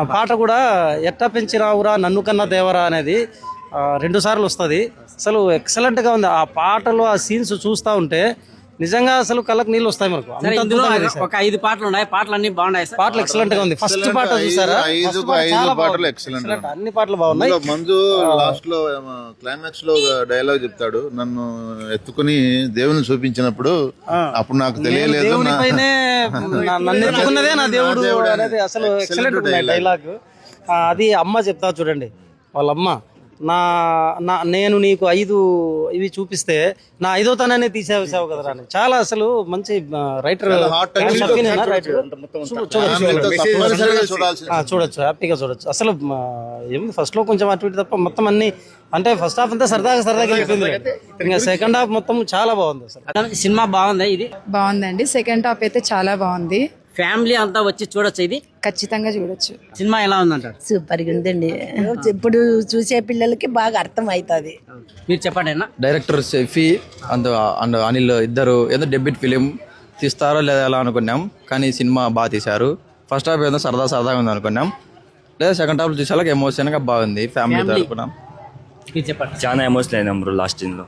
ఆ పాట కూడా ఎట్టా పెంచిరావురా నన్ను కన్నా దేవరా అనేది 2 సార్లు వస్తుంది. అసలు ఎక్సలెంట్గా ఉంది ఆ పాటలో. ఆ సీన్స్ చూస్తూ ఉంటే నిజంగా అసలు కళ్ళకు నీళ్ళు వస్తాయి మనకు. అంత అద్భుతంగా తీశారు. ఒక 5 పాటలు ఉన్నాయి, పాటలు అన్ని బాగున్నాయి. పాటలు ఎక్సలెంట్ గా ఉంది. ఫస్ట్ పాట చూసారా? అన్ని పాటలు బాగున్నాయి. మంజు లాస్ట్ లో క్లైమాక్స్ లో డైలాగ్ చెప్తాడు, నన్ను ఎత్తుకుని దేవుని చూపించినప్పుడు అప్పుడు నాకు తెలియలేదు, నన్ను ఎత్తుకున్నదే నా దేవుడు అనేది అసలు ఎక్సలెంట్ డైలాగ్. అది అమ్మ చెప్తా చూడండి, వాళ్ళ అమ్మ నేను నీకు 5 ఇవి చూపిస్తే నా 5వ తనాన్ని తీసేసావు కదరా అని. చాలా అసలు మంచి రైటర్, చూడొచ్చు, హ్యాపీగా చూడొచ్చు. అసలు ఏముంది ఫస్ట్ లో కొంచెం అటు ఇటు తప్ప మొత్తం అన్ని అంటే ఫస్ట్ హాఫ్ అంతా సరదాగా వెళ్ళిపోయింది. ఇంకా సెకండ్ హాఫ్ మొత్తం చాలా బాగుంది. అసలు సినిమా బాగుంది. ఇది బాగుందండి. సెకండ్ హాఫ్ అయితే చాలా బాగుంది. ఫ్యామిలీ అంతా వచ్చి చూడొచ్చు. ఇది ఖచ్చితంగా చూడొచ్చు. సినిమా ఎలా ఉందంటారు? సూపర్ గా ఉందండి. ఇప్పుడు చూసే పిల్లలకి బాగా అర్థం అవుతుంది. మీరు చెప్పండి అన్న. డైరెక్టర్ షఫీ అండ్ అనిల్ ఇద్దరు ఏదో డెబ్యూట్ ఫిలిం తీస్తారో లేదా ఎలా అనుకున్నాం, కానీ సినిమా బాగా తీశారు. ఫస్ట్ హాఫ్ ఏదో సరదాగా ఉంది అనుకున్నాం, లేదా సెకండ్ హాఫ్ చూసేలాగా ఎమోషన్ గా బాగుంది. ఫ్యామిలీ అనుకున్నాం. మీరు చెప్పండి. చాలా ఎమోషనల్ అయినాం బ్రో లాస్ట్ సీన్ లో.